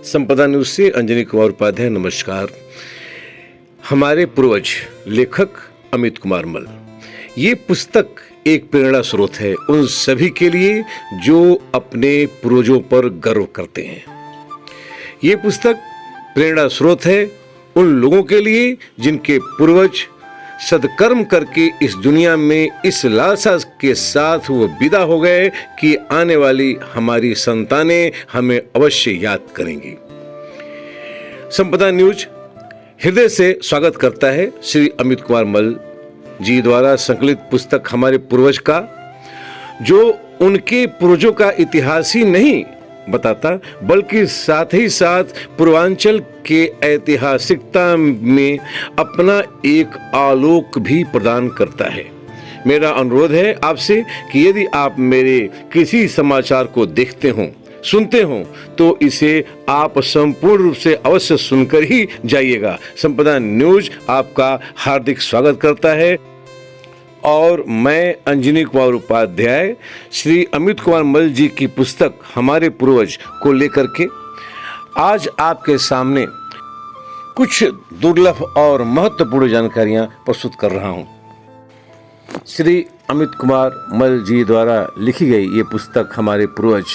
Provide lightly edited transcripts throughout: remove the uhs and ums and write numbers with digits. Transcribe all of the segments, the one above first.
संपदा न्यूज से अंजनी कुमार उपाध्याय। नमस्कार। हमारे पूर्वज लेखक अमित कुमार मल। ये पुस्तक एक प्रेरणा स्रोत है उन सभी के लिए जो अपने पूर्वजों पर गर्व करते हैं। ये पुस्तक प्रेरणा स्रोत है उन लोगों के लिए जिनके पूर्वज सदकर्म करके इस दुनिया में इस लालसा के साथ वो विदा हो गए कि आने वाली हमारी संतानें हमें अवश्य याद करेंगी। संपदा न्यूज हृदय से स्वागत करता है श्री अमित कुमार मल जी द्वारा संकलित पुस्तक हमारे पूर्वज का, जो उनके पूर्वजों का इतिहास ही नहीं बताता बल्कि साथ ही साथ पूर्वांचल के ऐतिहासिकता में अपना एक आलोक भी प्रदान करता है। मेरा अनुरोध है आपसे कि यदि आप मेरे किसी समाचार को देखते हों, सुनते हों, तो इसे आप संपूर्ण रूप से अवश्य सुनकर ही जाइएगा। संपदा न्यूज आपका हार्दिक स्वागत करता है और मैं अंजनी कुमार उपाध्याय श्री अमित कुमार मल जी की पुस्तक हमारे पूर्वज को लेकर के आज आपके सामने कुछ दुर्लभ और महत्वपूर्ण जानकारियां प्रस्तुत कर रहा हूं। श्री अमित कुमार मल जी द्वारा लिखी गई ये पुस्तक हमारे पूर्वज,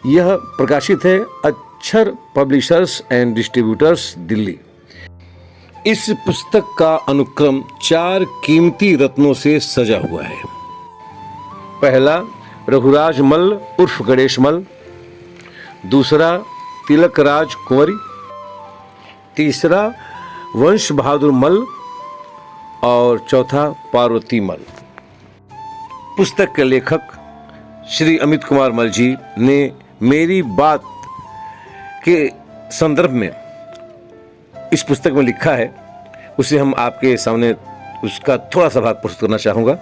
यह प्रकाशित है अक्षर पब्लिशर्स एंड डिस्ट्रीब्यूटर्स, दिल्ली। इस पुस्तक का अनुक्रम 4 कीमती रत्नों से सजा हुआ है। पहला रघुराज मल उर्फ गणेश मल, दूसरा तिलक राज कुंवरी, तीसरा वंश बहादुर मल और चौथा पार्वती मल। पुस्तक के लेखक श्री अमित कुमार मल जी ने मेरी बात के संदर्भ में इस पुस्तक में लिखा है, उसे हम आपके सामने उसका थोड़ा सा भाग प्रस्तुत करना चाहूँगा।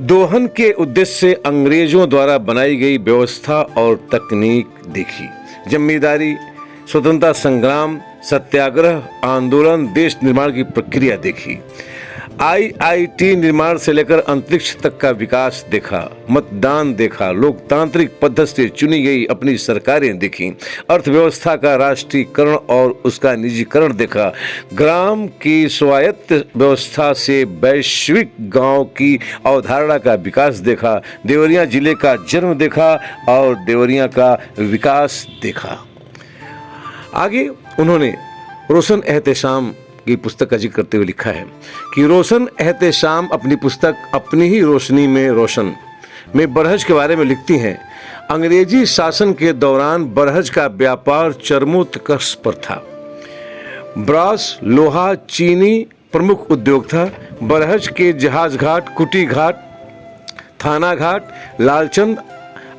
दोहन के उद्देश्य से अंग्रेजों द्वारा बनाई गई व्यवस्था और तकनीक देखी, जमींदारी, स्वतंत्रता संग्राम, सत्याग्रह आंदोलन, देश निर्माण की प्रक्रिया देखी, आईआईटी निर्माण से लेकर अंतरिक्ष तक का विकास देखा, मतदान देखा, लोकतांत्रिक पद्धति से चुनी गई अपनी सरकारें देखी, अर्थव्यवस्था का राष्ट्रीयकरण और उसका निजीकरण देखा, ग्राम की स्वायत्त व्यवस्था से वैश्विक गांव की अवधारणा का विकास देखा, देवरिया जिले का जन्म देखा और देवरिया का विकास देखा। आगे उन्होंने रोशन एहतेशाम की पुस्तक का जिक्र करते हुए लिखा है कि रोशन एहतेशाम अपनी पुस्तक अपनी ही रोशनी में रोशन में बरहज के बारे में लिखती हैं। अंग्रेजी शासन के दौरान बरहज का व्यापार चरमोत्कर्ष पर था। ब्रास, लोहा, चीनी प्रमुख उद्योग था। बरहज के जहाज घाट, कुटी घाट, थाना घाट, लालचंद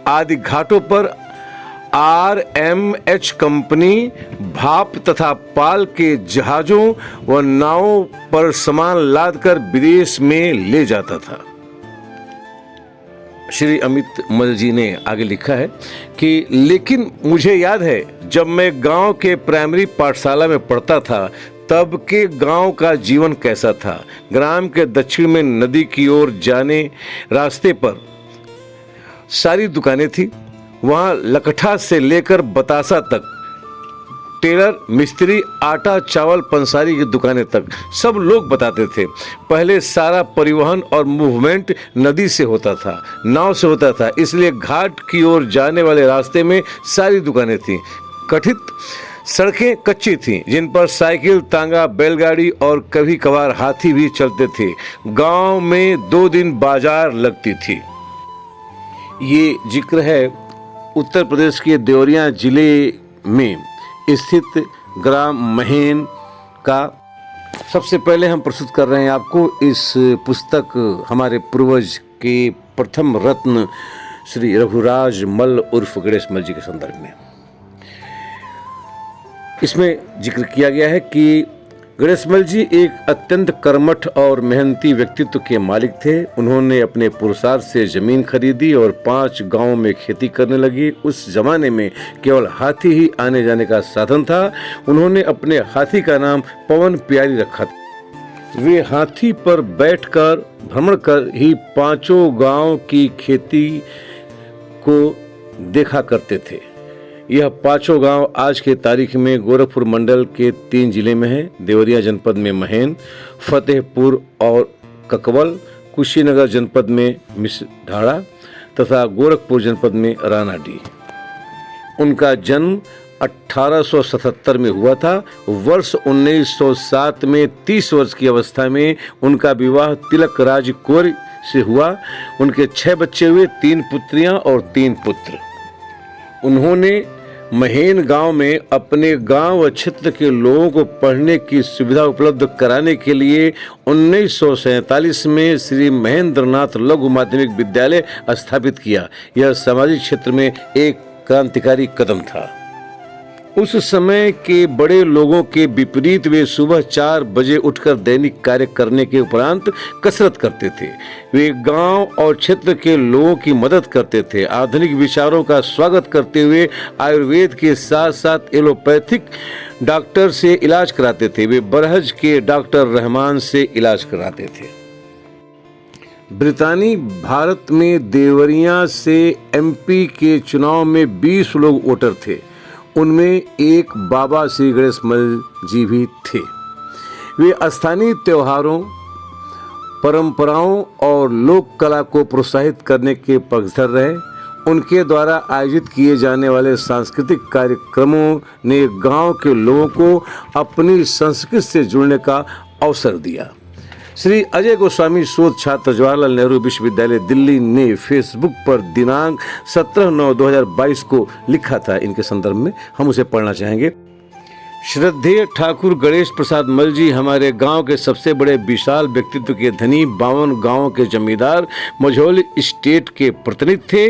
आदि घाटों पर RMH कंपनी भाप तथा पाल के जहाजों व नावों पर सामान लादकर विदेश में ले जाता था। श्री अमित मल जी ने आगे लिखा है कि लेकिन मुझे याद है जब मैं गांव के प्राइमरी पाठशाला में पढ़ता था तब के गांव का जीवन कैसा था। ग्राम के दक्षिण में नदी की ओर जाने रास्ते पर सारी दुकानें थी। वहाँ लकठा से लेकर बतासा तक, टेलर, मिस्त्री, आटा चावल पंसारी की दुकानें तक सब लोग बताते थे। पहले सारा परिवहन और मूवमेंट नदी से होता था, नाव से होता था, इसलिए घाट की ओर जाने वाले रास्ते में सारी दुकानें थीं। कथित सड़कें कच्ची थीं जिन पर साइकिल, तांगा, बैलगाड़ी और कभी कभार हाथी भी चलते थे। गांव में 2 दिन बाजार लगती थी। ये जिक्र है उत्तर प्रदेश के देवरिया जिले में स्थित ग्राम महेन का। सबसे पहले हम प्रस्तुत कर रहे हैं आपको इस पुस्तक हमारे पूर्वज के प्रथम रत्न श्री रघुराज मल उर्फ गणेश मल जी के संदर्भ में। इसमें जिक्र किया गया है कि गणेश मल जी एक अत्यंत कर्मठ और मेहनती व्यक्तित्व के मालिक थे। उन्होंने अपने पुरुषार्थ से जमीन खरीदी और 5 गांवों में खेती करने लगी। उस जमाने में केवल हाथी ही आने जाने का साधन था। उन्होंने अपने हाथी का नाम पवन प्यारी रखा था। वे हाथी पर बैठकर भ्रमण कर ही 5 गांव की खेती को देखा करते थे। यह पांचों गांव आज के तारीख में गोरखपुर मंडल के 3 जिले में है। देवरिया जनपद में महेन, फतेहपुर और ककवल, कुशीनगर जनपद में मिसढाड़ा तथा गोरखपुर जनपद में रानाडीह। उनका जन्म 1877 में हुआ था। वर्ष 1907 में 30 वर्ष की अवस्था में उनका विवाह तिलक राज कुंवर से हुआ। उनके 6 बच्चे हुए, 3 पुत्रियां और 3 पुत्र। उन्होंने महेन गांव में अपने गांव व क्षेत्र के लोगों को पढ़ने की सुविधा उपलब्ध कराने के लिए 1947 में श्री महेंद्रनाथ लघु माध्यमिक विद्यालय स्थापित किया। यह सामाजिक क्षेत्र में एक क्रांतिकारी कदम था। उस समय के बड़े लोगों के विपरीत वे सुबह 4 बजे उठकर दैनिक कार्य करने के उपरांत कसरत करते थे। वे गांव और क्षेत्र के लोगों की मदद करते थे। आधुनिक विचारों का स्वागत करते हुए आयुर्वेद के साथ साथ एलोपैथिक डॉक्टर से इलाज कराते थे। वे बरहज के डॉक्टर रहमान से इलाज कराते थे। ब्रितानी भारत में देवरिया से एमपी के चुनाव में 20 लोग वोटर थे। उनमें एक बाबा श्री गणेश मल जी भी थे। वे स्थानीय त्योहारों, परंपराओं और लोक कला को प्रोत्साहित करने के पक्षधर रहे। उनके द्वारा आयोजित किए जाने वाले सांस्कृतिक कार्यक्रमों ने गांव के लोगों को अपनी संस्कृति से जुड़ने का अवसर दिया। श्री अजय गोस्वामी शोध छात्र जवाहरलाल नेहरू विश्वविद्यालय दिल्ली ने फेसबुक पर दिनांक 17/9/2022 को लिखा था। इनके संदर्भ में हम उसे पढ़ना चाहेंगे। श्रद्धेय ठाकुर गणेश प्रसाद मल जी हमारे गांव के सबसे बड़े विशाल व्यक्तित्व के धनी, 52 गांवों के जमींदार, मझौली स्टेट के प्रतिनिधि थे।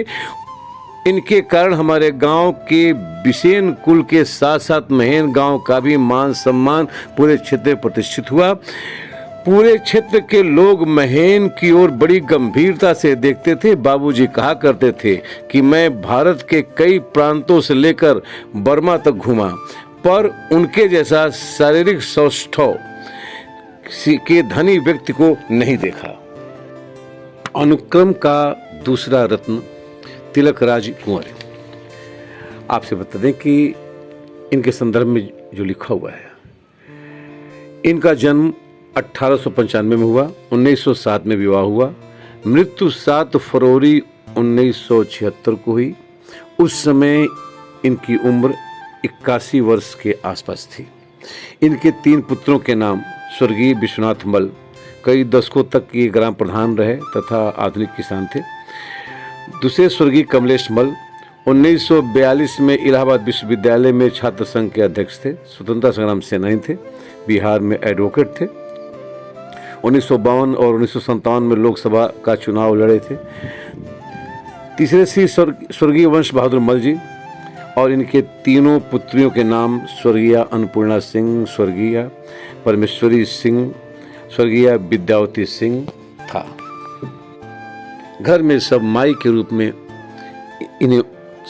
इनके कारण हमारे गांव के बिसेन कुल के साथ साथ महेन गांव का भी मान सम्मान पूरे क्षेत्र में प्रतिष्ठित हुआ। पूरे क्षेत्र के लोग महेन की ओर बड़ी गंभीरता से देखते थे। बाबूजी कहा करते थे कि मैं भारत के कई प्रांतों से लेकर बर्मा तक घूमा, पर उनके जैसा शारीरिक सौष्ठव के धनी व्यक्ति को नहीं देखा। अनुक्रम का दूसरा रत्न तिलक राज कुंवर। आपसे बता दें कि इनके संदर्भ में जो लिखा हुआ है, इनका जन्म 1895 में हुआ। 1907 में विवाह हुआ। मृत्यु 7 फरवरी 1976 को हुई। उस समय इनकी उम्र 81 वर्ष के आसपास थी। इनके 3 पुत्रों के नाम स्वर्गीय विश्वनाथ मल कई दशकों तक ये ग्राम प्रधान रहे तथा आधुनिक किसान थे। दूसरे स्वर्गीय कमलेश मल 1942 में इलाहाबाद विश्वविद्यालय में छात्र संघ के अध्यक्ष थे। स्वतंत्रता संग्राम सेनानी थे। बिहार में एडवोकेट थे। 1952 और 1957 में लोकसभा का चुनाव लड़े थे। तीसरे श्री स्वर्गीय वंश बहादुर मल जी और इनके 3 पुत्रियों के नाम स्वर्गीय अन्नपूर्णा सिंह, स्वर्गीय परमेश्वरी सिंह, स्वर्गीय विद्यावती सिंह था। घर में सब माई के रूप में इन्हें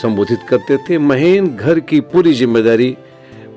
संबोधित करते थे। महेन घर की पूरी जिम्मेदारी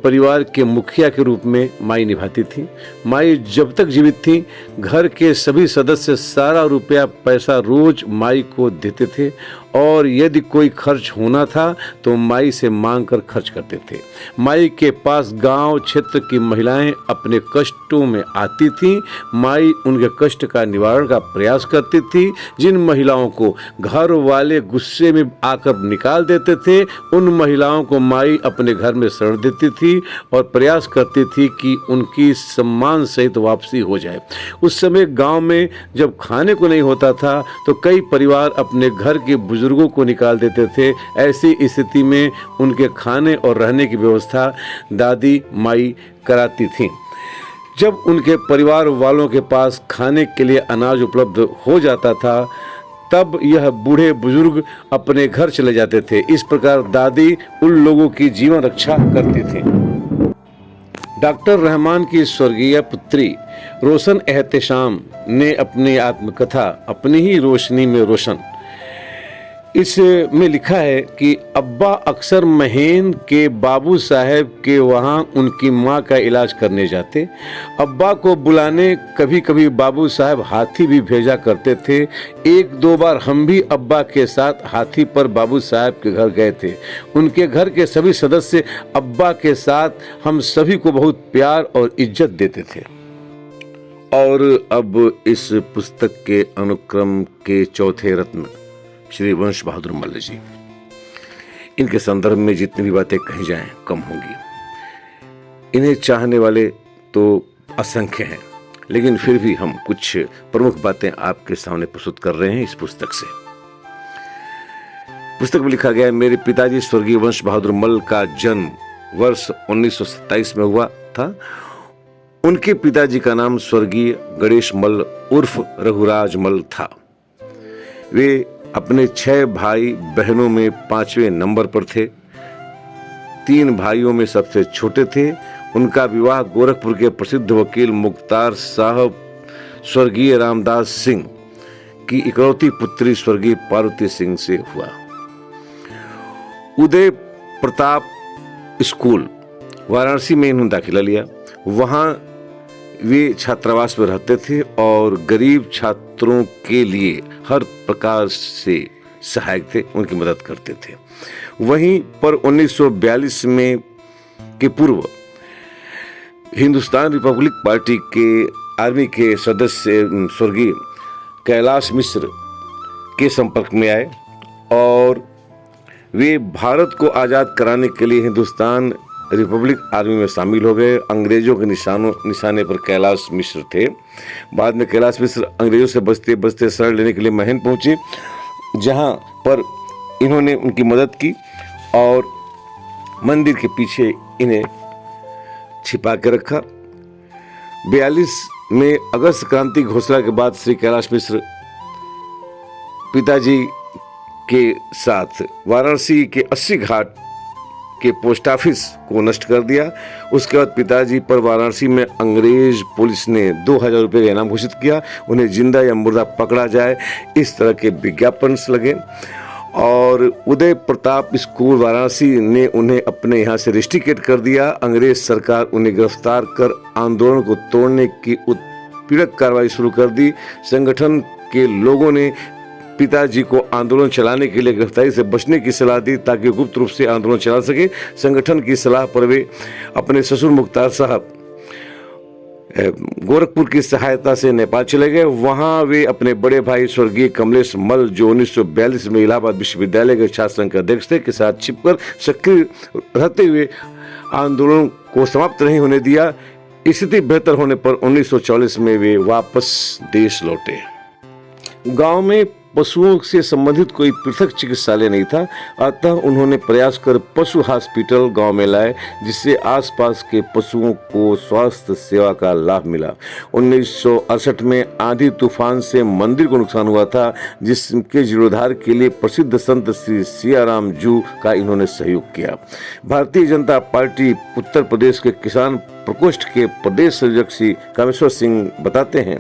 परिवार के मुखिया के रूप में माई निभाती थी। माई जब तक जीवित थी, घर के सभी सदस्य सारा रुपया पैसा रोज माई को देते थे और यदि कोई खर्च होना था तो माई से मांग कर खर्च करते थे। माई के पास गांव क्षेत्र की महिलाएं अपने कष्टों में आती थीं। माई उनके कष्ट का निवारण का प्रयास करती थी। जिन महिलाओं को घर वाले गुस्से में आकर निकाल देते थे, उन महिलाओं को माई अपने घर में शरण देती थी और प्रयास करती थी कि उनकी सम्मान सहित वापसी हो जाए। उस समय गांव में जब खाने को नहीं होता था तो कई परिवार अपने घर के बुजुर्गों को निकाल देते थे। ऐसी स्थिति में उनके खाने और रहने की व्यवस्था दादी माई कराती थीं। जब उनके परिवार वालों के पास खाने के लिए अनाज उपलब्ध हो जाता था, तब यह बूढ़े बुजुर्ग अपने घर चले जाते थे। इस प्रकार दादी उन लोगों की जीवन रक्षा करती थी। डॉक्टर रहमान की स्वर्गीय पुत्री रोशन एहतेशाम ने अपनी आत्मकथा अपनी ही रोशनी में रोशन इसमें लिखा है कि अब्बा अक्सर महेन के बाबू साहब के वहाँ उनकी माँ का इलाज करने जाते। अब्बा को बुलाने कभी कभी बाबू साहब हाथी भी भेजा करते थे। एक दो बार हम भी अब्बा के साथ हाथी पर बाबू साहब के घर गए थे। उनके घर के सभी सदस्य अब्बा के साथ हम सभी को बहुत प्यार और इज्जत देते थे। और अब इस पुस्तक के अनुक्रम के चौथे रत्न श्री वंश बहादुर मल्ल जी, इनके संदर्भ में जितनी भी बातें कही जाएं कम होंगी। इन्हें चाहने वाले तो असंख्य हैं, लेकिन फिर भी हम कुछ प्रमुख बातें आपके सामने प्रस्तुत कर रहे हैं इस पुस्तक से। पुस्तक में लिखा गया है, मेरे पिताजी स्वर्गीय वंश बहादुर मल्ल का जन्म वर्ष 1927 में हुआ था। उनके पिताजी का नाम स्वर्गीय गणेश मल्ल उर्फ रघुराज मल्ल था। वे अपने 6 भाई बहनों में 5वें नंबर पर थे। 3 भाइयों में सबसे छोटे थे। उनका विवाह गोरखपुर के प्रसिद्ध वकील मुख्तार साहब स्वर्गीय रामदास सिंह की इकलौती पुत्री स्वर्गीय पार्वती सिंह से हुआ। उदय प्रताप स्कूल वाराणसी में इन्होंने दाखिला लिया। वहां वे छात्रावास में रहते थे और गरीब छात्रों के लिए हर प्रकार से सहायक थे, उनकी मदद करते थे। वहीं पर 1942 में के पूर्व हिंदुस्तान रिपब्लिक पार्टी के आर्मी के सदस्य स्वर्गीय कैलाश मिश्र के संपर्क में आए और वे भारत को आज़ाद कराने के लिए हिंदुस्तान रिपब्लिक आर्मी में शामिल हो गए। अंग्रेजों के निशाने पर कैलाश मिश्र थे। बाद में कैलाश मिश्र अंग्रेजों से बचते बचते शरण लेने के लिए महन पहुंचे, जहां पर इन्होंने उनकी मदद की और मंदिर के पीछे इन्हें छिपा के रखा। 42 में अगस्त क्रांति घोषणा के बाद श्री कैलाश मिश्र पिताजी के साथ वाराणसी के 80 घाट के पोस्ट ऑफिस को नष्ट कर दिया। उसके बाद पिताजी पर वाराणसी में अंग्रेज पुलिस ने 2000 रुपये का इनाम घोषित किया। उन्हें जिंदा या मुर्दा पकड़ा जाए, इस तरह के विज्ञापन लगे और उदय प्रताप स्कूल वाराणसी ने उन्हें अपने यहाँ से रिस्ट्रिकेट कर दिया। अंग्रेज सरकार उन्हें गिरफ्तार कर आंदोलन को तोड़ने की उत्पीड़क कार्रवाई शुरू कर दी। संगठन के लोगों ने पिताजी को आंदोलन चलाने के लिए गिरफ्तारी से बचने की सलाह दी ताकि गुप्त रूप से आंदोलन चला सके। संगठन की सलाह पर वे अपने ससुर मुख्तार साहब गोरखपुर की सहायता से नेपाल चले गए। वहां वे अपने बड़े भाई स्वर्गीय कमलेश मल्ल, जो 1942 में इलाहाबाद विश्वविद्यालय के छात्र संघ के अध्यक्ष थे, के साथ छिपकर सक्रिय रहते हुए आंदोलन को समाप्त नहीं होने दिया। स्थिति बेहतर होने पर 1944 में वे वापस देश लौटे। गांव में पशुओं से संबंधित कोई पृथक चिकित्सालय नहीं था, अतः उन्होंने प्रयास कर पशु हॉस्पिटल गांव में लाए, जिससे आसपास के पशुओं को स्वास्थ्य सेवा का लाभ मिला। 1968 में आंधी तूफान से मंदिर को नुकसान हुआ था, जिसके जीर्णोद्धार के लिए प्रसिद्ध संत श्री सियाराम जू का इन्होंने सहयोग किया। भारतीय जनता पार्टी उत्तर प्रदेश के किसान प्रकोष्ठ के प्रदेश संयोजक श्री कामेश्वर सिंह बताते हैं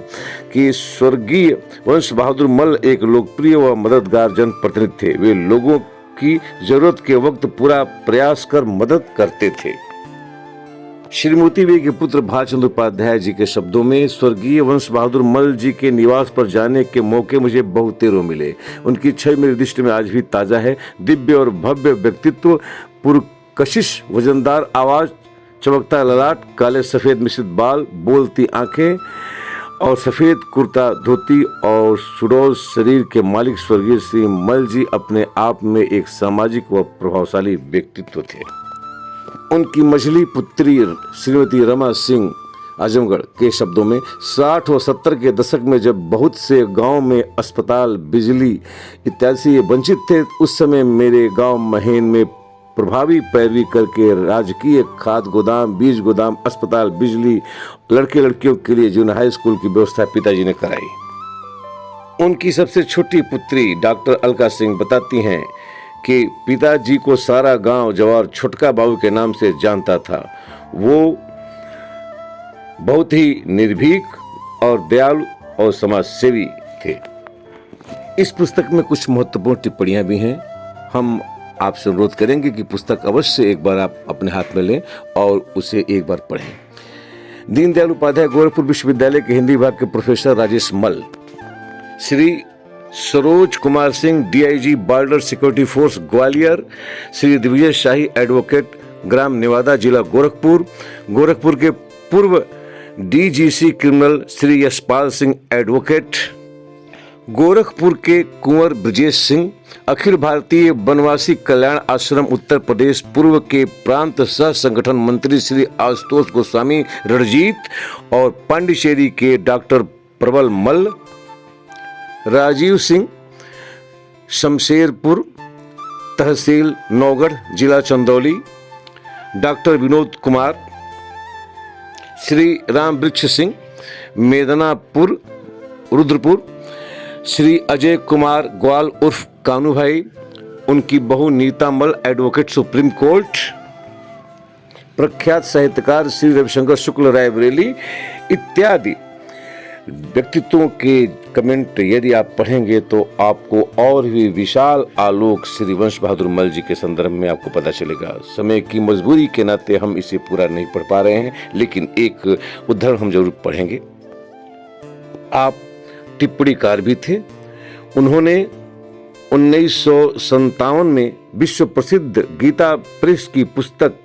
कि स्वर्गीय वंश बहादुर मल्ल एक लोकप्रिय व मददगार जनप्रतिनिधि थे। वे लोगों की जरूरत के वक्त पूरा प्रयास कर मदद करते थे। श्री मोती बाई के पुत्र भालचंद्र उपाध्याय जी के शब्दों में, स्वर्गीय वंश बहादुर मल्ल जी के निवास पर जाने के मौके मुझे बहुतेरों मिले। उनकी छवि मेरी दृष्टि में आज भी ताजा है। दिव्य और भव्य व्यक्तित्व, पुरकशिश वजनदार आवाज, चमकता ललाट, काले सफेद मिश्रित बाल, बोलती आंखें और सफेद कुर्ता धोती और सुडौल शरीर के मालिक स्वर्गीय श्री मल्ल जी अपने आप में एक सामाजिक व प्रभावशाली व्यक्तित्व थे। उनकी मझली पुत्री श्रीमती रमा सिंह आजमगढ़ के शब्दों में, 60 व 70 के दशक में जब बहुत से गांव में अस्पताल, बिजली इत्यादि से वंचित थे, उस समय मेरे गांव महेन में प्रभावी पैरवी करके राजकीय खाद गोदाम, बीज गोदाम, अस्पताल, बिजली, लड़के लड़कियों के लिए जूनियर हाई स्कूल की व्यवस्था पिताजी ने कराई। उनकी सबसे छोटी पुत्री डॉक्टर अलका सिंह बताती हैं कि पिताजी को सारा गांव जवार छोटका बाबू के नाम से जानता था। वो बहुत ही निर्भीक और दयालु और समाज सेवी थे। इस पुस्तक में कुछ महत्वपूर्ण टिप्पणियां भी हैं। हम आपसे अनुरोध करेंगे कि पुस्तक अवश्य एक बार आप अपने हाथ में लें और उसे एक बार पढ़ें। दीनदयाल उपाध्याय गोरखपुर विश्वविद्यालय के हिंदी विभाग के professor Rajesh Mal, Shri Saroj Kumar Singh DIG border security force Gwalior, Shri Digvijay Shahi advocate ग्राम नेवादा जिला गोरखपुर, गोरखपुर के पूर्व DGC criminal Shri Yashpal Singh advocate, Gorakhpur के कुंवर ब्रजेश सिंह, अखिल भारतीय वनवासी कल्याण आश्रम उत्तर प्रदेश पूर्व के प्रांत सह संगठन मंत्री श्री आशुतोष गोस्वामी रणजीत और पांडिचेरी के डॉक्टर प्रबल मल्ल, राजीव सिंह, शमशेरपुर तहसील नौगढ़ जिला चंदौली, डॉक्टर विनोद कुमार, श्री राम वृक्ष सिंह मेदनापुर रुद्रपुर, श्री अजय कुमार ग्वाल उर्फ कानू भाई, उनकी बहू नीता मल एडवोकेट सुप्रीम कोर्ट, प्रख्यात साहित्यकार श्री रविशंकर शुक्ल रायबरेली इत्यादि व्यक्तित्वों के कमेंट यदि आप पढ़ेंगे तो आपको और भी विशाल आलोक श्री वंश बहादुर मल जी के संदर्भ में आपको पता चलेगा। समय की मजबूरी के नाते हम इसे पूरा नहीं पढ़ पा रहे हैं, लेकिन एक उद्धरण हम जरूर पढ़ेंगे। आप टिप्पणीकार भी थे। उन्होंने 1957 में विश्व प्रसिद्ध गीता प्रेस की पुस्तक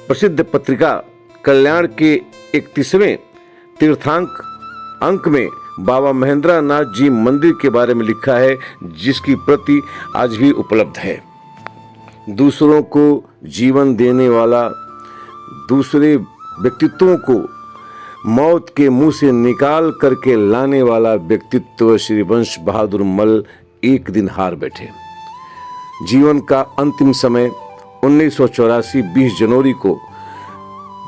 प्रसिद्ध पत्रिका कल्याण के 31वें तीर्थांक अंक में बाबा महेंद्र नाथ जी मंदिर के बारे में लिखा है, जिसकी प्रति आज भी उपलब्ध है। दूसरों को जीवन देने वाला, दूसरे व्यक्तित्वों को मौत के मुंह से निकाल करके लाने वाला व्यक्तित्व श्री वंश बहादुर मल एक दिन हार बैठे। जीवन का अंतिम समय 1984 20 जनवरी को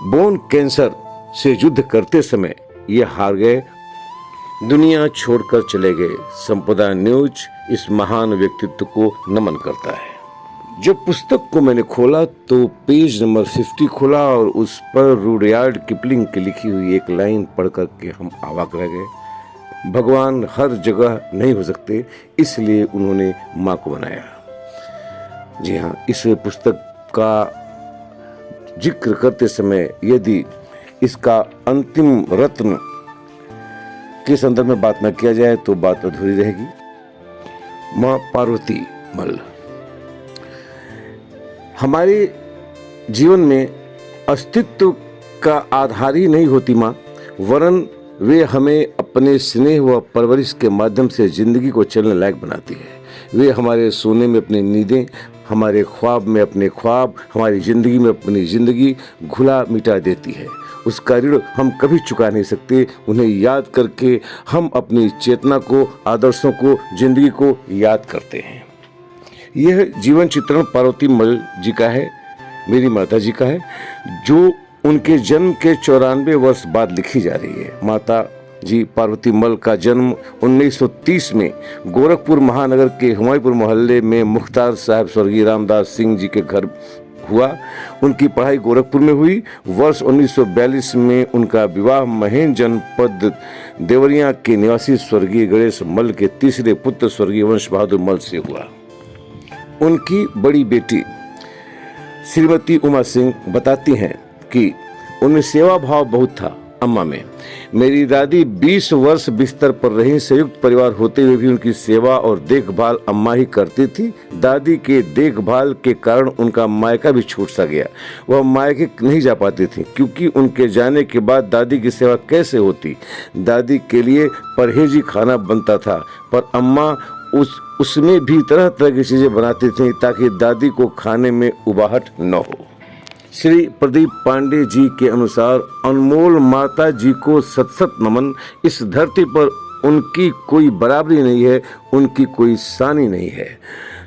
बोन कैंसर से युद्ध करते समय ये हार गए, दुनिया छोड़कर चले गए। संपदा न्यूज इस महान व्यक्तित्व को नमन करता है। जब पुस्तक को मैंने खोला तो पेज नंबर 50 खोला और उस पर रुडयार्ड किपलिंग की लिखी हुई एक लाइन पढ़ करके हम अवाक रह गए। भगवान हर जगह नहीं हो सकते, इसलिए उन्होंने माँ को बनाया। जी हाँ, इस पुस्तक का जिक्र करते समय यदि इसका अंतिम रत्न के संदर्भ में बात न किया जाए तो बात अधूरी रहेगी। माँ पार्वती मल हमारे जीवन में अस्तित्व का आधार ही नहीं होती माँ, वरन वे हमें अपने स्नेह व परवरिश के माध्यम से जिंदगी को चलने लायक बनाती है। वे हमारे सोने में अपनी नींदें, हमारे ख्वाब में अपने ख्वाब, हमारी जिंदगी में अपनी जिंदगी घुला मिटा देती है। उसका ऋण हम कभी चुका नहीं सकते। उन्हें याद करके हम अपनी चेतना को, आदर्शों को, जिंदगी को याद करते हैं। यह जीवन चित्रण पार्वती मल जी का है, मेरी माता जी का है, जो उनके जन्म के 94 वर्ष बाद लिखी जा रही है। माता जी पार्वती मल का जन्म 1930 में गोरखपुर महानगर के हुमायूंपुर मोहल्ले में मुख्तार साहब स्वर्गीय रामदास सिंह जी के घर हुआ। उनकी पढ़ाई गोरखपुर में हुई। वर्ष 1942 में उनका विवाह महेंद्र जनपद देवरिया के निवासी स्वर्गीय गणेश मल के तीसरे पुत्र स्वर्गीय वंश बहादुर मल से हुआ। उनकी बड़ी बेटी श्रीमती उमा सिंह बताती हैं कि उनमें सेवा भाव बहुत था। अम्मा में मेरी दादी 20 वर्ष बिस्तर पर रही। संयुक्त परिवार होते हुए भी उनकी सेवा और देखभाल अम्मा ही करती थी। दादी के देखभाल के कारण उनका मायका भी छूट सा गया। वह मायके नहीं जा पाती थी, क्योंकि उनके जाने के बाद दादी की सेवा कैसे होती। दादी के लिए परहेजी खाना बनता था, पर अम्मा उसमें भी तरह तरह की चीजें बनाती थी ताकि दादी को खाने में उबाहट न हो। श्री प्रदीप पांडे जी के अनुसार अनमोल माता जी को सत सत नमन। इस धरती पर उनकी कोई बराबरी नहीं है, उनकी कोई सानी नहीं है।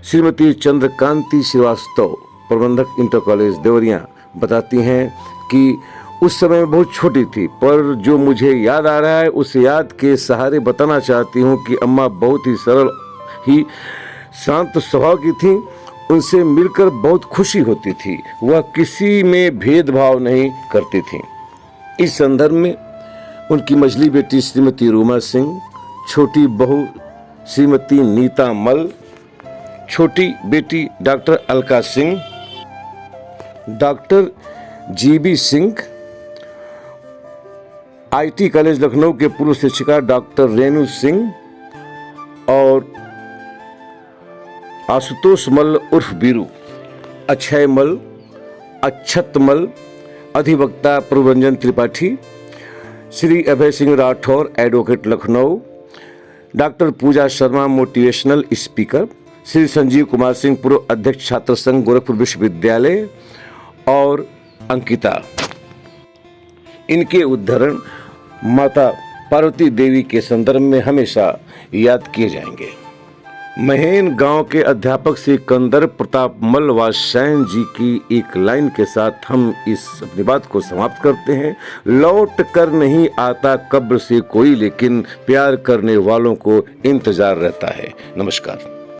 श्रीमती चंद्रकांति श्रीवास्तव प्रबंधक इंटर कॉलेज देवरिया बताती हैं कि उस समय में बहुत छोटी थी, पर जो मुझे याद आ रहा है उस याद के सहारे बताना चाहती हूँ कि अम्मा बहुत ही सरल ही शांत स्वभाव की थी। उनसे मिलकर बहुत खुशी होती थी। वह किसी में भेदभाव नहीं करती थी। इस संदर्भ में उनकी मझली बेटी श्रीमती रूमा सिंह, छोटी बहू श्रीमती नीता मल, छोटी बेटी doctor Alka Singh, doctor GB Singh, IT college Lucknow के पूर्व शिक्षिका डॉक्टर रेणु सिंह और आशुतोष मल उर्फ बीरू, अक्षय मल, अक्षत मल, अधिवक्ता प्रभुरंजन त्रिपाठी, श्री अभय सिंह राठौर एडवोकेट लखनऊ, डॉक्टर पूजा शर्मा मोटिवेशनल स्पीकर, श्री संजीव कुमार सिंह पूर्व अध्यक्ष छात्र संघ गोरखपुर विश्वविद्यालय और अंकिता। इनके उद्धरण माता पार्वती देवी के संदर्भ में हमेशा याद किए जाएंगे। महेन गांव के अध्यापक श्री कंदर प्रताप मल वात्स्यायन जी की एक लाइन के साथ हम इस अपनी बात को समाप्त करते हैं। लौट कर नहीं आता कब्र से कोई, लेकिन प्यार करने वालों को इंतजार रहता है। नमस्कार।